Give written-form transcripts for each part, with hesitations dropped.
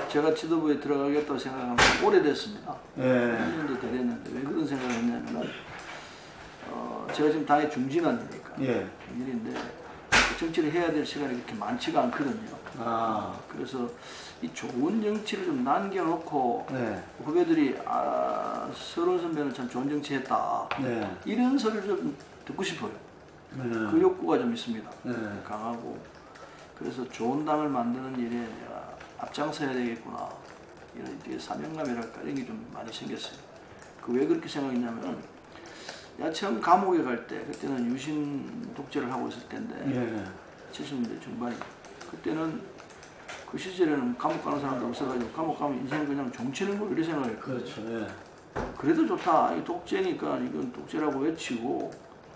제가 지도부에 들어가겠다고 생각하면 오래됐습니다. 예. 1년도 더 됐는데 왜 그런 생각을 했냐면은 제가 지금 당의 중진환이니까 예. 중진인데 정치를 해야 될 시간이 그렇게 많지가 않거든요. 그래서 이 좋은 정치를 좀 남겨놓고 네. 후배들이 서른 선배는 참 좋은 정치했다. 네. 이런 소리를 좀 듣고 싶어요. 그 욕구가 좀 있습니다. 강하고. 그래서 좋은 당을 만드는 일에 내가 앞장서야 되겠구나. 이런 되게 사명감이랄까 이런 게 좀 많이 생겼어요. 왜 그렇게 생각했냐면 내가 처음 감옥에 갈 때 그때는 유신 독재를 하고 있을 때인데 70년대 중반에 그때는 그 시절에는 감옥 가는 사람도 없어가지고 감옥 가면 인생 그냥 종치는 거 이렇게 생각했거든요. 그렇죠. 예. 그래도 좋다. 이 독재니까 이건 독재라고 외치고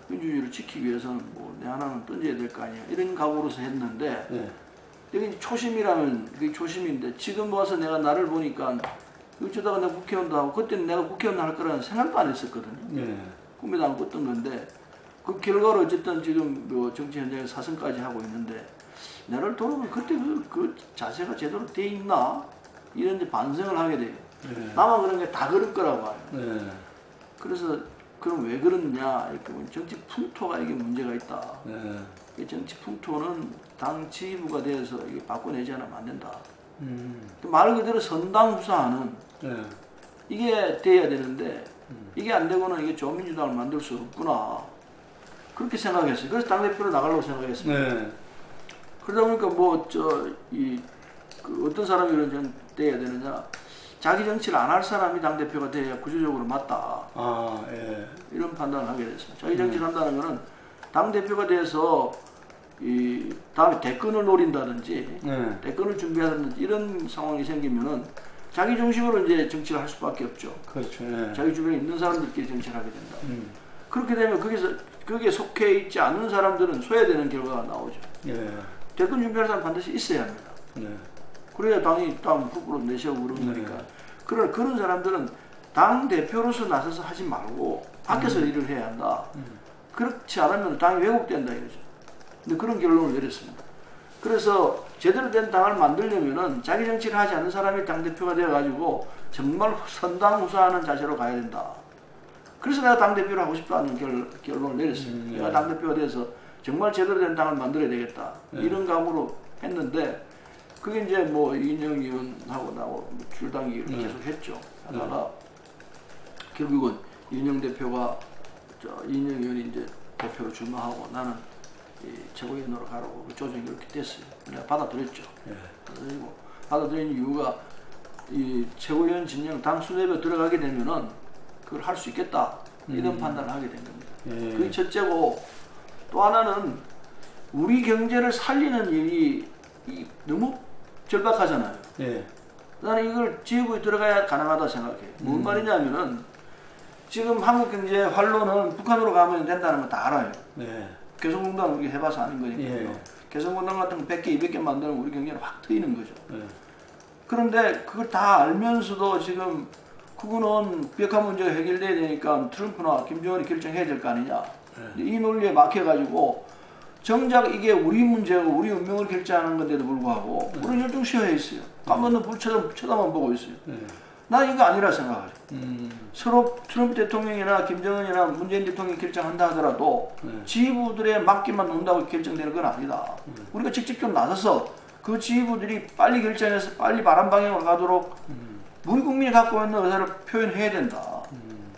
민주주의를 지키기 위해서는 뭐 내 하나는 던져야 될 거 아니야. 이런 각오로서 했는데 여기 초심이라면 그게 초심인데 지금 와서 내가 나를 보니까 어쩌다가 내가 국회의원도 하고 그때는 내가 국회의원 할 거라는 생각도 안 했었거든요. 꿈에도 안 꿨던 건데 그 결과로 어쨌든 지금 뭐 정치 현장에 사선까지 하고 있는데 나를 돌아보면 그때 그 자세가 제대로 돼 있나? 이런 데 반성을 하게 돼요. 나만 그런 게 다 그럴 거라고 봐요. 그래서 그럼 왜 그러느냐? 이렇게 보면 정치 풍토가 이게 문제가 있다. 이 정치 풍토는 당 지휘부가 돼서 이게 바꿔내지 않으면 안 된다. 말 그대로 선당후사하는 이게 돼야 되는데 이게 안 되고는 이게 좋은 민주당을 만들 수 없구나. 그렇게 생각했어요. 그래서 당대표로 나가려고 생각했습니다. 그러다 보니까 그 어떤 사람이 그런 돼야 되느냐. 자기 정치를 안 할 사람이 당대표가 돼야 구조적으로 맞다. 이런 판단을 하게 됐습니다. 자기 정치를 한다는 것은 당대표가 돼서 다음에 대권을 노린다든지 대권을 준비한다든지 이런 상황이 생기면은 자기 중심으로 이제 정치를 할 수밖에 없죠. 그렇죠. 자기 주변에 있는 사람들끼리 정치를 하게 된다. 그렇게 되면 거기에 속해 있지 않은 사람들은 소외되는 결과가 나오죠. 대권 준비할 사람 반드시 있어야 합니다. 그래야 당이 당 후보로 내세우고 그런 거니까. 그런 사람들은 당 대표로서 나서서 하지 말고 밖에서 일을 해야 한다. 그렇지 않으면 당이 왜곡된다 이거죠. 근데 그런 결론을 내렸습니다. 그래서 제대로 된 당을 만들려면은 자기 정치를 하지 않는 사람이 당대표가 되어가지고 정말 선당후사하는 자세로 가야 된다. 그래서 내가 당대표를 하고 싶다는 결론을 내렸습니다. 내가 당대표가 돼서 정말 제대로 된 당을 만들어야 되겠다. 이런 각오로 했는데 그게 이제 뭐 이인영 의원하고 나하고 줄당기를 계속 했죠. 하다가 결국은 이인영 대표가 이인영 의원이 이제 대표로 출마하고 나는 최고위원으로 가라고 조정이 이렇게 됐어요. 내가 받아들였죠. 그리고 받아들인 이유가 이 최고위원 진영 당 수뇌부에 들어가게 되면은 그걸 할 수 있겠다 이런 판단을 하게 된 겁니다. 그게 첫째고 또 하나는 우리 경제를 살리는 일이 너무 절박하잖아요. 나는 이걸 지휘부에 들어가야 가능하다 생각해요. 뭔 말이냐면은 지금 한국 경제의 활로는 북한으로 가면 된다는 거 다 알아요. 개성공단 우리 해봐서 아는 거니까요. 개성공단 같은 거 100개, 200개 만드는 우리 경제는 확 트이는 거죠. 그런데 그걸 다 알면서도 지금 그거는 비핵화 문제가 해결돼야 되니까 트럼프나 김정은이 결정해야 될 거 아니냐. 이 논리에 막혀가지고 정작 이게 우리 문제고 우리 운명을 결정하는 건데도 불구하고 우리는 열중 쉬어야 있어요. 까만 불 쳐다만 보고 있어요. 난 이거 아니라 생각하죠. 서로 트럼프 대통령이나 김정은이나 문재인 대통령이 결정한다 하더라도 지휘부들의 맡기만 논다고 결정되는 건 아니다. 우리가 직접 좀 나서서 그 지휘부들이 빨리 결정해서 빨리 바람 방향으로 가도록 우리 국민이 갖고 있는 의사를 표현해야 된다.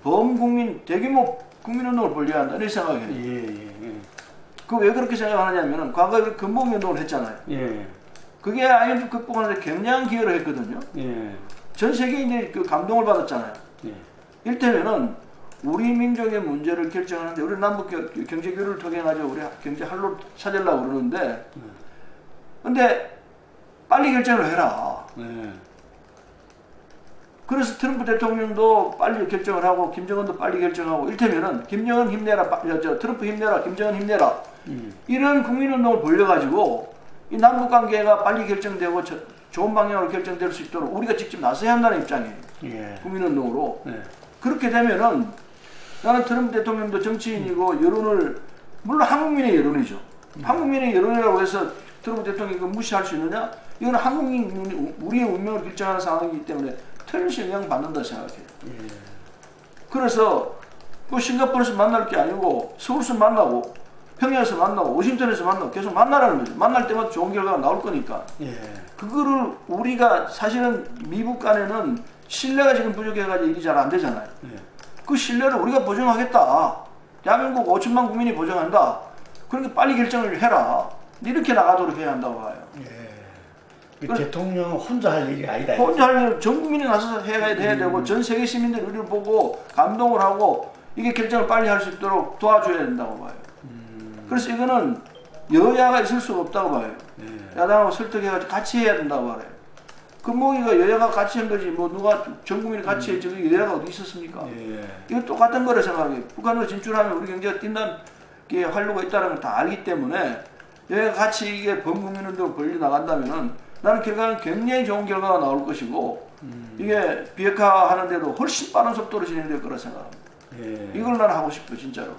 범국민 대규모 국민운동을 벌려야 한다. 이렇게 생각해요. 그 왜 그렇게 생각하느냐면 과거에 근본운동을 했잖아요. 그게 IMF 극복하는데 굉장한 기여를 했거든요. 전 세계에 이제 그 감동을 받았잖아요. 이를테면은 우리 민족의 문제를 결정하는데 우리 남북 경제 교류를 통해 가지고 우리 경제 활로를 찾으려고 그러는데 근데 빨리 결정을 해라. 그래서 트럼프 대통령도 빨리 결정을 하고 김정은도 빨리 결정하고 이를테면은 김정은 힘내라, 트럼프 힘내라, 김정은 힘내라 이런 국민운동을 벌려가지고 이 남북관계가 빨리 결정되고 좋은 방향으로 결정될 수 있도록 우리가 직접 나서야 한다는 입장이에요. 국민운동으로. 그렇게 되면은 나는 트럼프 대통령도 정치인이고 여론을 물론 한국민의 여론이죠. 한국민의 여론이라고 해서 트럼프 대통령이 무시할 수 있느냐? 이건 한국인 우리의 운명을 결정하는 상황이기 때문에 틀림없이 영향받는다 생각해요. 그래서 그 싱가포르에서 만날 게 아니고 서울에서 만나고 평양에서 만나고 워싱턴에서 만나고 계속 만나라는 거죠. 만날 때마다 좋은 결과가 나올 거니까. 그거를 우리가 사실은 미국 간에는 신뢰가 지금 부족해가지고 일이 잘 안 되잖아요. 그 신뢰를 우리가 보장하겠다. 대한민국 5천만 국민이 보장한다. 그러니까 빨리 결정을 해라. 이렇게 나가도록 해야 한다고 봐요. 대통령은 혼자 할 일이 아니다. 혼자 할 일, 전 국민이 나서서 해야 되고 전 세계 시민들이 우리를 보고 감동을 하고 이게 결정을 빨리 할 수 있도록 도와줘야 된다고 봐요. 그래서 이거는 여야가 있을 수가 없다고 봐요. 야당하고 설득해가지고 같이 해야 된다고 말해요. 금목이가 여야가 같이 한 거지 뭐 누가 전 국민이 같이 했지 여야가 어디 있었습니까? 이거 똑같은 거라 생각해요. 북한으로 진출하면 우리 경제가 뛴다는 게 활로가 있다는 걸 다 알기 때문에 여야가 같이 이게 범국민운동을 벌려 나간다면은 나는 결과는 굉장히 좋은 결과가 나올 것이고 이게 비핵화하는데도 훨씬 빠른 속도로 진행될 거라 생각합니다. 이걸 나는 하고 싶어 진짜로.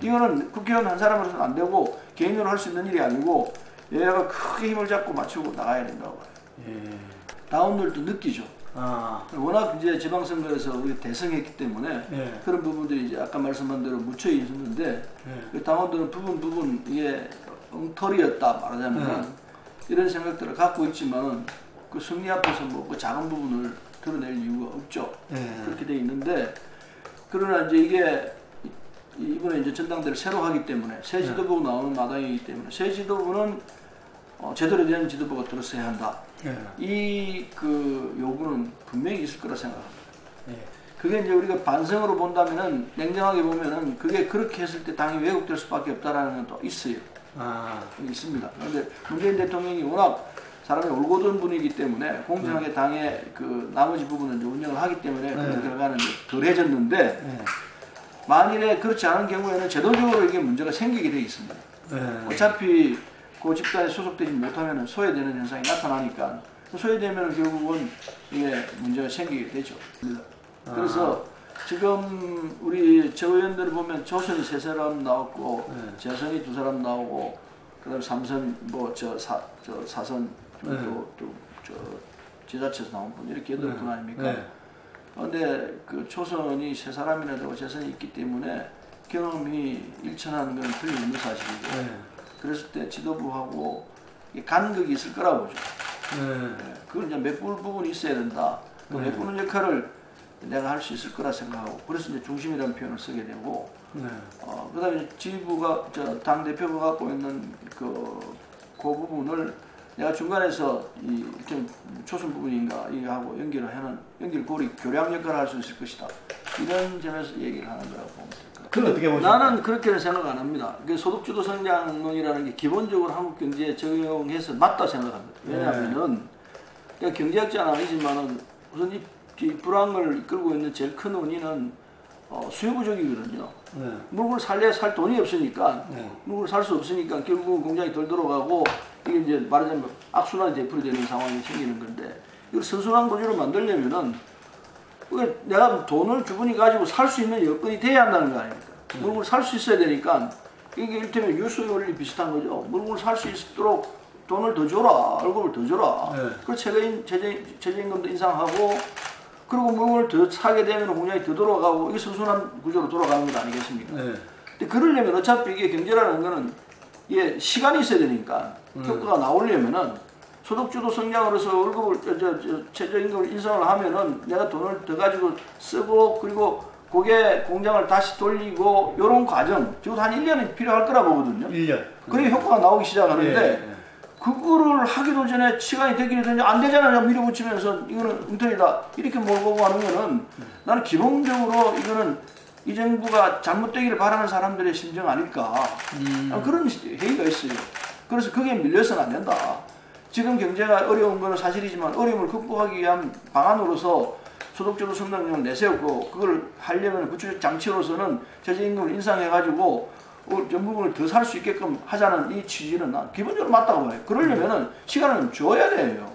이거는 국회의원 한 사람으로서는 안 되고 개인으로 할 수 있는 일이 아니고 여야가 크게 힘을 잡고 맞추고 나가야 된다고 봐요. 당원들도 느끼죠. 워낙 이제 지방선거에서 우리 대승했기 때문에 그런 부분들이 이제 아까 말씀한 대로 묻혀 있었는데 그 당원들은 부분 이게 엉터리였다 말하자면 이런 생각들을 갖고 있지만 그 승리 앞에서 뭐 그 작은 부분을 드러낼 이유가 없죠. 그렇게 돼 있는데 그러나 이제 이게 이번에 이제 전당대를 새로 하기 때문에 새 지도부가 나오는 마당이기 때문에 새 지도부는 제대로 된 지도부가 들었어야 한다. 이 그 요구는 분명히 있을 거라 생각합니다. 그게 이제 우리가 반성으로 본다면은 냉정하게 보면은 그게 그렇게 했을 때 당이 왜곡될 수밖에 없다라는 건 또 있어요. 있습니다. 그런데 문재인 대통령이 워낙 사람이 올곧은 분이기 때문에 공정하게 당의 그 나머지 부분은 이제 운영을 하기 때문에 그런 결과는 덜해졌는데 만일에 그렇지 않은 경우에는 제도적으로 이게 문제가 생기게 되어 있습니다. 어차피 그 집단에 소속되지 못하면 소외되는 현상이 나타나니까 소외되면 결국은 이게 문제가 생기게 되죠. 그래서 지금 우리 저 의원들을 보면 조선이 3사람 나왔고 재선이 2사람 나오고 그다음 삼선 뭐 사선 또 지자체에서 나온 분 이렇게 8분 아닙니까? 그런데 그 초선이 3사람이나 되고 재선이 있기 때문에 경험이 일천하는 건 틀림없는 사실이고 그랬을 때 지도부하고 간극이 있을 거라고 보죠. 그걸 이제 메꿀 부분이 있어야 된다. 그 메꾸는 역할을 내가 할 수 있을 거라 생각하고 그래서 이제 중심이라는 표현을 쓰게 되고 그다음에 지부가 당 대표가 갖고 있는 그 부분을 내가 중간에서 이 초선 부분인가 이하고 연결을 하는 연결고리 교량 역할을 할 수 있을 것이다. 이런 점에서 얘기를 하는 거라고 봅니다. 그건 어떻게 보십니까? 나는 그렇게는 생각 안 합니다. 소득주도 성장론이라는 게 기본적으로 한국 경제에 적용해서 맞다 생각합니다. 왜냐하면은 경제학자는 아니지만은 우선 이 불황을 이끌고 있는 제일 큰 원인은 수요 부족이거든요. 물건을 살려야 살 돈이 없으니까 물건을 살 수 없으니까 결국은 공장이 덜 들어가고 이게 이제 말하자면 악순환이 되풀이 되는 상황이 생기는 건데 이걸 선순환 구조로 만들려면은 내가 돈을 주머니 가지고 살 수 있는 여건이 돼야 한다는 거 아닙니까? 물건을 살 수 있어야 되니까 이게 이를테면 유수의 원리 비슷한 거죠. 물건을 살 수 있도록 돈을 더 줘라, 월급을 더 줘라. 그리고 최저임금도 인상하고 그리고 물건을 더 사게 되면 공장이 더 돌아가고 이게 선순환 구조로 돌아가는 것 아니겠습니까? 근데 그러려면 어차피 이게 경제라는 거는 이게 시간이 있어야 되니까 효과가 나오려면은 소득주도 성장으로서 월급을 최저임금을 인상을 하면은 내가 돈을 더 가지고 쓰고 그리고 그게 공장을 다시 돌리고 이런 과정 적어도 한 1년이 필요할 거라 보거든요. 1년. 그래 효과가 나오기 시작하는데 그거를 하기도 전에 시간이 되기도 전에 안 되잖아 밀어붙이면서 이거는 엉터리다 이렇게 몰고 가는 거는 나는 기본적으로 이거는 이 정부가 잘못되기를 바라는 사람들의 심정 아닐까 그런 회의가 있어요. 그래서 거기에 밀려서는 안 된다. 지금 경제가 어려운 건 사실이지만 어려움을 극복하기 위한 방안으로서 소득주도 성장률을 내세웠고 그걸 하려면 구체적 장치로서는 최저임금을 인상해가지고 전 부분을 더 살 수 있게끔 하자는 이 취지는 난 기본적으로 맞다고 봐요. 그러려면은 시간을 줘야 돼요.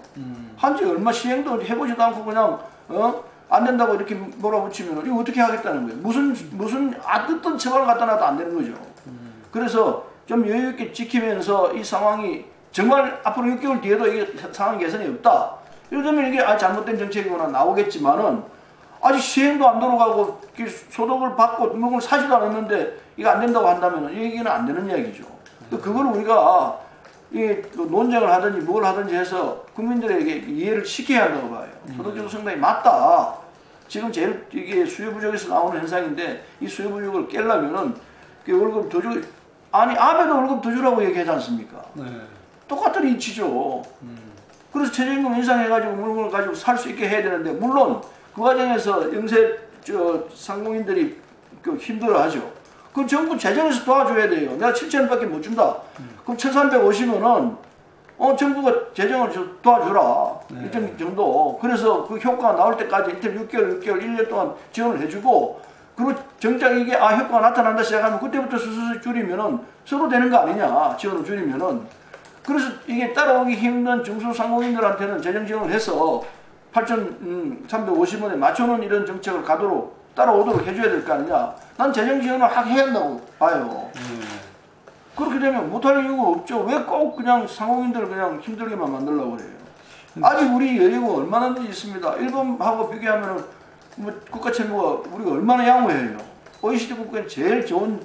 한지 얼마 시행도 해보지도 않고 그냥 안 된다고 이렇게 몰아붙이면 이거 어떻게 하겠다는 거예요. 무슨 어떤 처벌을 갖다 놔도 안 되는 거죠. 그래서 좀 여유 있게 지키면서 이 상황이 정말 앞으로 6개월 뒤에도 이게 상황 개선이 없다. 이러면 이게 잘못된 정책이구나 나오겠지만은 아직 시행도 안 들어가고 소득을 받고 물건을 사지도 않았는데 이거 안 된다고 한다면 이 얘기는 안 되는 이야기죠. 그걸 우리가 논쟁을 하든지 뭘 하든지 해서 국민들에게 이해를 시켜야 한다고 봐요. 소득주도 성장이 맞다. 지금 제일 이게 수요 부족에서 나오는 현상인데 이 수요 부족을 깨려면은 월급 더 주, 아니 아베도 월급 더 주라고 얘기하지 않습니까? 네. 똑같은 이치죠. 그래서 최저임금 인상해가지고 물건을 가지고 살 수 있게 해야 되는데 물론 그 과정에서 영세 상공인들이 힘들어하죠. 그럼 정부 재정에서 도와줘야 돼요. 내가 7,000원밖에 못 준다. 그럼 1,350원은 정부가 재정을 도와주라. 네. 일정 정도. 그래서 그 효과가 나올 때까지 일단 6개월, 1년 동안 지원을 해주고 그리고 정작 이게 효과가 나타난다 시작하면 그때부터 수수수 줄이면은 서로 되는 거 아니냐. 지원을 줄이면은. 그래서 이게 따라오기 힘든 중소상공인들한테는 재정 지원을 해서 8,350원에 맞춰놓은 이런 정책을 따라오도록 해줘야 될 거 아니냐. 난 재정 지원을 해야 한다고 봐요. 그렇게 되면 못할 이유가 없죠. 왜 꼭 그냥 상공인들을 그냥 힘들게만 만들려고 그래요. 아직 우리 여유가 얼마나 있습니다. 일본하고 비교하면은 뭐 국가 채무가 우리가 얼마나 양호해요. OECD 국가에 제일 좋은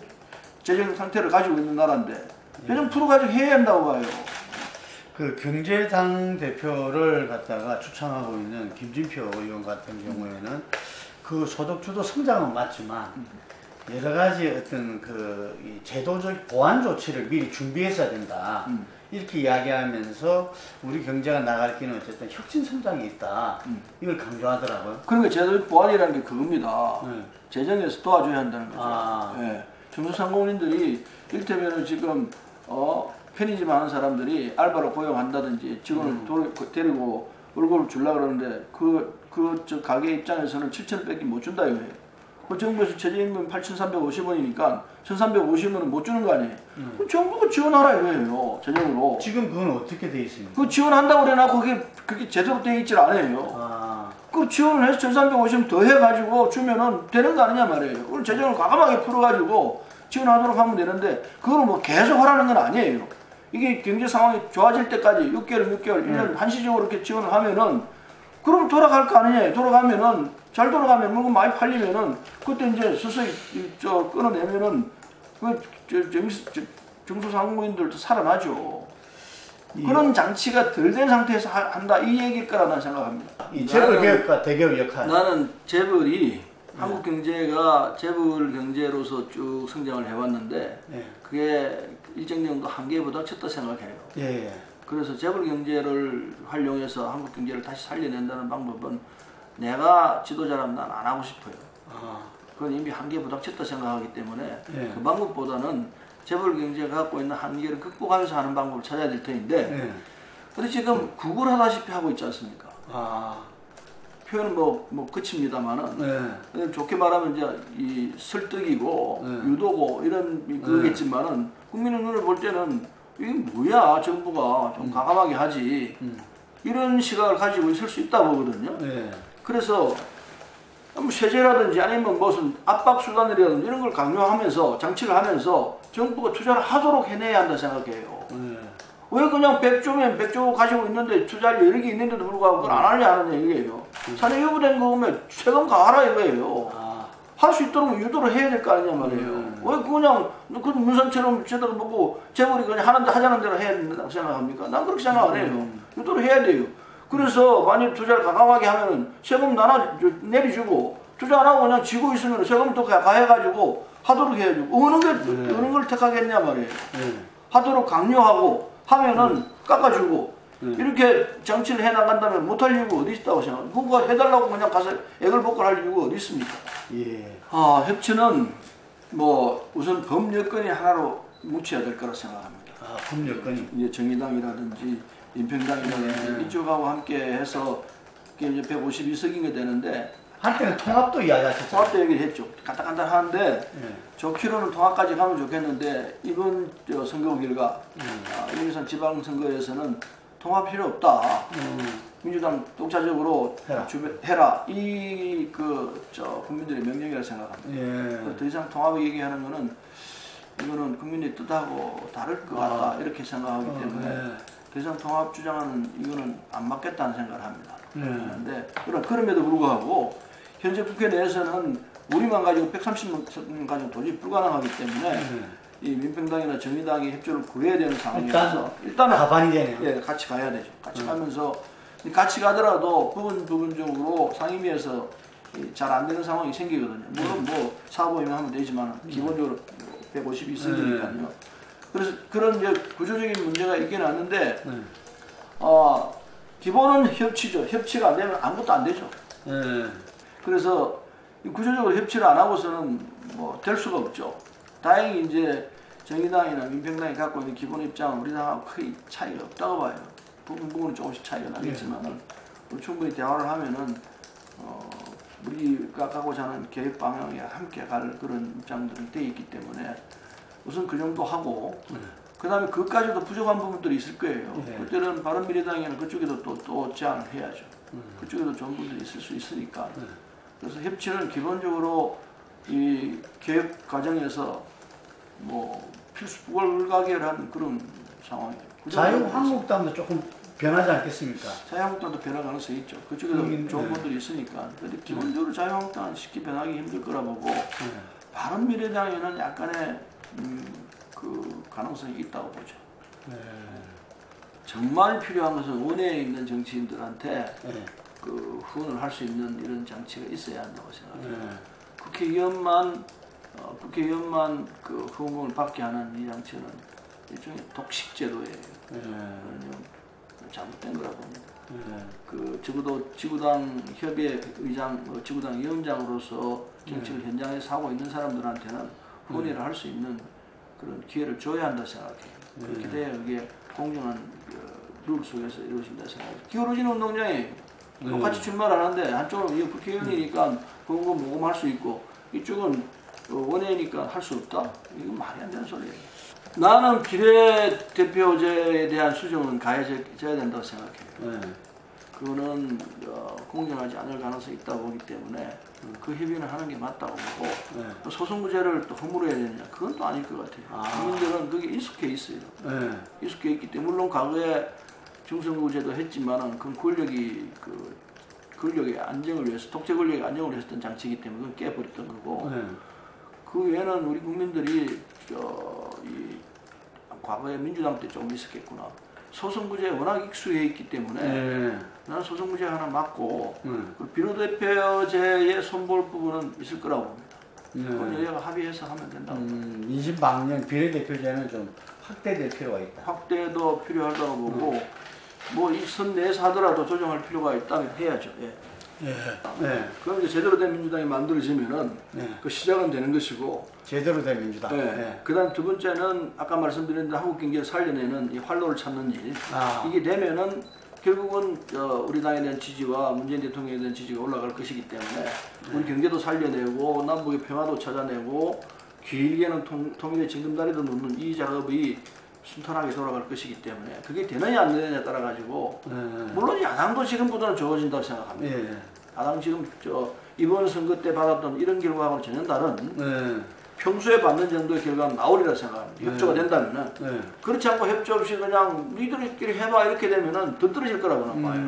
재정 상태를 가지고 있는 나라인데 재정 풀어가지고 해야 한다고 봐요. 그 경제당 대표를 갖다가 추천하고 있는 김진표 의원 같은 경우에는 그 소득주도 성장은 맞지만 여러 가지 어떤 이 제도적 보완 조치를 미리 준비했어야 된다. 이렇게 이야기하면서 우리 경제가 나갈 길은 어쨌든 혁신 성장이 있다. 이걸 강조하더라고요. 그러니까 제도적 보완이라는 게 그겁니다. 재정에서 도와줘야 한다는 거죠. 네. 중소상공인들이 이를테면 지금 편의점 하는 사람들이 알바로 고용한다든지 직원을 데리고 월급을 주려고 그러는데 저 가게 입장에서는 7,000원밖에 못 준다 이거예요. 그 정부에서 최저임금 8,350원이니까 1,350원은 못 주는 거 아니에요. 그럼 정부가 지원하라 이거예요. 재정으로. 지금 그건 어떻게 돼 있습니까? 그 지원한다고 그래놓고 그게 제대로 돼 있질 않아요. 그 지원을 해서 1,350원 더 해가지고 주면은 되는 거 아니냐 말이에요. 그걸 재정을 과감하게 풀어가지고 지원하도록 하면 되는데 그걸 뭐 계속 하라는 건 아니에요. 이게 경제 상황이 좋아질 때까지 6개월, 1년 한시적으로 이렇게 지원을 하면은 그럼 돌아갈 거 아니냐. 돌아가면은 잘 돌아가면 물건 많이 팔리면은 그때 이제 서서히 끊어내면은 중소상공인들도 살아나죠. 그런 장치가 덜 된 상태에서 한다 이 얘기일 거라 난 생각합니다. 이 재벌 개혁과 대기업 역할. 나는 재벌이 한국 경제가 재벌 경제로서 쭉 성장을 해왔는데 그게 일정 정도 한계보다 쳤다 생각해요. 그래서 재벌 경제를 활용해서 한국 경제를 다시 살려낸다는 방법은 내가 지도자라면 난 안 하고 싶어요. 그건 이미 한계 부닥쳤다 생각하기 때문에 그 방법보다는 재벌 경제가 갖고 있는 한계를 극복하면서 하는 방법을 찾아야 될 터인데 근데 지금 구글하다시피 하고 있지 않습니까? 표현은 뭐 끝입니다만은 좋게 말하면 이제 이 설득이고 유도고 이런 그거겠지만은 국민의 눈을 볼 때는 이게 뭐야 정부가 좀 과감하게 하지 이런 시각을 가지고 있을 수 있다고 보거든요. 그래서 뭐 세제라든지 아니면 무슨 압박 수단이라든지 이런 걸 강요하면서 장치를 하면서 정부가 투자를 하도록 해내야 한다 생각해요. 왜 그냥 100조면 100조 가지고 있는데 투자할 여력이 있는데도 불구하고 그걸 안 하려 하느냐 이게요. 사내 유보된 거면 세금 가하라 이거예요. 할 수 있도록 유도를 해야 될 거 아니냐 말이에요. 왜 그냥 그 문산처럼 제대로 보고 재벌이 그냥 하자는 대로 해야 된다고 생각합니까? 난 그렇게 생각 안 해요. 유도를 해야 돼요. 그래서 만약 투자를 과감하게 하면은 세금 내려주고 투자 안 하고 그냥 지고 있으면 세금 또 가해가지고 하도록 해야죠. 어느 걸 택하겠냐 말이에요. 하도록 강요하고 하면은 깎아주고 이렇게 정치를 해나간다면 못할 이유가 어디 있다고 생각해요. 그거 해달라고 그냥 가서 애걸복걸 할 이유가 어디 있습니까? 협치는 뭐 우선 법 여건이 하나로 뭉쳐야 될 거라 생각합니다. 법 여건이? 이제 정의당이라든지 민평당이라든지 이쪽하고 함께 해서 이제 152석인가 되는데 한때는 통합도 이야기하셨죠? 통합도 얘기를 했죠. 간단간단 하는데 좋기로는 통합까지 가면 좋겠는데 이번 선거 결과 용산 지방선거에서는 통합 필요 없다. 민주당 독자적으로 해라. 이 국민들의 명령이라 생각합니다. 더 이상 통합을 얘기하는 거는 이거는 국민의 뜻하고 다를 것 같다 이렇게 생각하기 때문에 대선 통합 주장하는 이거는 안 맞겠다는 생각을 합니다. 그런데 그럼에도 불구하고 현재 국회 내에서는 우리만 가지고 130명 가지고 도저히 불가능하기 때문에 이 민평당이나 정의당이 협조를 구해야 되는 상황이라서 일단은 가반이 되네요. 예, 같이 가야 되죠. 같이 가면서 같이 가더라도 부분적으로 상임위에서 잘 안 되는 상황이 생기거든요. 물론 뭐 사보이면 하면 되지만 기본적으로 150이 있으니까요. 그래서 그런 이제 구조적인 문제가 있긴 하는데 기본은 협치죠. 협치가 안 되면 아무것도 안 되죠. 그래서 구조적으로 협치를 안 하고서는 뭐 될 수가 없죠. 다행히 이제 정의당이나 민평당이 갖고 있는 기본 입장은 우리 당하고 크게 차이가 없다고 봐요. 부분은 조금씩 차이가 나겠지만 충분히 대화를 하면은 우리가 가고자 하는 계획 방향에 함께 갈 그런 입장들이 돼 있기 때문에 우선 그 정도 하고 그 다음에 그것까지도 부족한 부분들이 있을 거예요. 그때는 바른미래당에는 그쪽에도 또 제안을 해야죠. 그쪽에도 좋은 분들이 있을 수 있으니까. 그래서 협치는 기본적으로 이 계획 과정에서 뭐 필수 불가결한 그런 상황이에요. 자유한국당도 조금 변하지 않겠습니까? 자유한국당도 변할 가능성이 있죠. 그쪽에도 좋은 분들이 있으니까. 근데 기본적으로 자유한국당은 쉽게 변하기 힘들 거라 보고 바른미래당에는 약간의 그 가능성이 있다고 보죠. 정말 필요한 것은 원내에 있는 정치인들한테 그 후원을 할 수 있는 이런 장치가 있어야 한다고 생각해요. 국회의원만 그 후원을 받게 하는 이 장치는 일종의 독식 제도예요. 잘못된 거라고 봅니다. 그 적어도 지구당 협의회 의장, 지구당 위원장으로서 정치를 현장에서 하고 있는 사람들한테는 후원을 할 수 있는 그런 기회를 줘야 한다 생각해요. 그렇게 돼야 그게 공정한 룰 속에서 이루어진다 생각해요. 기울어진 운동장에 똑같이 출마를 하는데 한쪽은 국회의원이니까 그거 모금할 수 있고 이쪽은 원외니까 할 수 없다? 이건 말이 안 되는 소리예요. 나는 비례대표제에 대한 수정은 가해져야 된다고 생각해요. 그거는 공정하지 않을 가능성이 있다고 보기 때문에 그 협의는 하는 게 맞다고 보고 소선구제를 또 허물어야 되느냐 그건 또 아닐 것 같아요. 국민들은 그게 익숙해 있어요. 익숙해 있기 때문에 물론 과거에 중선구제도 했지만은 그 권력의 안정을 위해서 독재 권력의 안정을 위해서 했던 장치이기 때문에 그건 깨버렸던 거고 그 외에는 우리 국민들이 이 과거에 민주당 때 조금 있었겠구나. 소선구제에 워낙 익숙해 있기 때문에 나는 소선구제 하나 맞고 비례대표제의 손볼 부분은 있을 거라고 봅니다. 그건 여야가 합의해서 하면 된다고 봅니다. 민심방향 비례대표제는 좀 확대될 필요가 있다. 확대도 필요하다고 보고 뭐 이 선 내에서 하더라도 조정할 필요가 있다면 해야죠. 그럼 이제 제대로 된 민주당이 만들어지면은 그 시작은 되는 것이고 제대로 된 민주당. 그다음 두 번째는 아까 말씀드린 한국 경제를 살려내는 이 활로를 찾는 일. 이게 되면은 결국은 우리 당에 대한 지지와 문재인 대통령에 대한 지지가 올라갈 것이기 때문에 우리 경제도 살려내고 남북의 평화도 찾아내고 길게는 통일의 징검다리도 놓는 이 작업이 순탄하게 돌아갈 것이기 때문에 그게 되느냐 안 되느냐에 따라 가지고 물론 야당도 지금보다는 좋아진다고 생각합니다. 야당 지금 이번 선거 때 받았던 이런 결과하고는 전혀 다른 평소에 받는 정도의 결과가 나오리라 생각합니다. 협조가 된다면은 그렇지 않고 협조 없이 그냥 니들끼리 해봐 이렇게 되면은 더 떨어질 거라고는 봐요.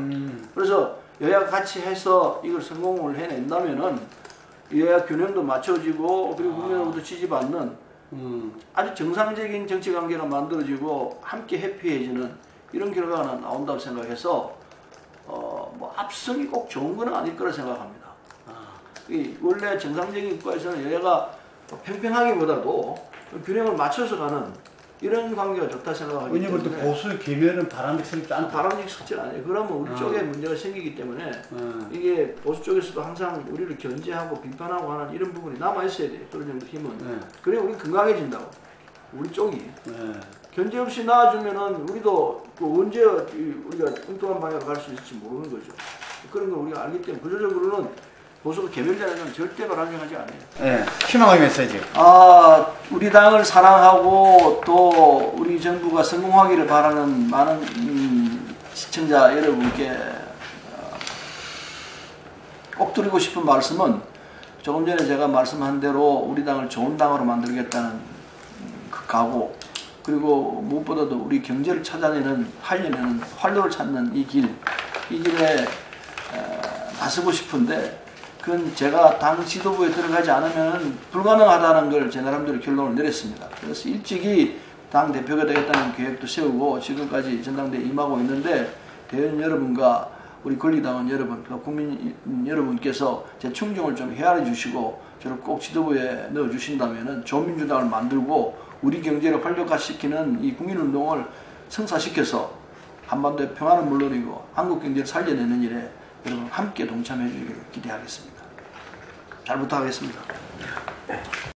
그래서 여야가 같이 해서 이걸 성공을 해낸다면은 여야 균형도 맞춰지고 그리고 국민으로부터 지지받는 아주 정상적인 정치 관계가 만들어지고 함께 해피해지는 이런 결과가 나온다고 생각해서 뭐 압승이 꼭 좋은 건 아닐 거라 생각합니다. 원래 정상적인 국가에서는 여야가 팽팽하기보다도 균형을 맞춰서 가는 이런 관계가 좋다 생각하기 때문에 왜냐면 보수 계면은 바람직스럽지 않다. 바람직스럽지 않아요. 그러면 우리 쪽에 문제가 생기기 때문에 이게 보수 쪽에서도 항상 우리를 견제하고 비판하고 하는 이런 부분이 남아있어야 돼요. 그런 정도 힘은. 그래야 우리 건강해진다고. 우리 쪽이. 견제 없이 나와주면은 우리도 언제 우리가 엉뚱한 방향으로 갈 수 있을지 모르는 거죠. 그런 걸 우리가 알기 때문에 구조적으로는 보수가 개별되는 건 절대 바람직하지 않아요. 희망의 메시지. 우리 당을 사랑하고 또 우리 정부가 성공하기를 바라는 많은 시청자 여러분께 꼭 드리고 싶은 말씀은 조금 전에 제가 말씀한 대로 우리 당을 좋은 당으로 만들겠다는 그 각오 그리고 무엇보다도 우리 경제를 찾아내는, 활려내는, 활로를 찾는 이 길에 나서고 싶은데, 그건 제가 당 지도부에 들어가지 않으면 불가능하다는 걸 제 나름대로 결론을 내렸습니다. 그래서 일찍이 당 대표가 되겠다는 계획도 세우고 지금까지 전당대회에 임하고 있는데, 대의원 여러분과 우리 권리당원 여러분, 국민 여러분께서 제 충정을 좀 헤아려 주시고 저를 꼭 지도부에 넣어 주신다면은 좋은 민주당을 만들고 우리 경제를 활력화시키는 이 국민운동을 성사시켜서 한반도의 평화는 물론이고 한국 경제를 살려내는 일에 여러분 함께 동참해 주기를 기대하겠습니다. 잘 부탁하겠습니다.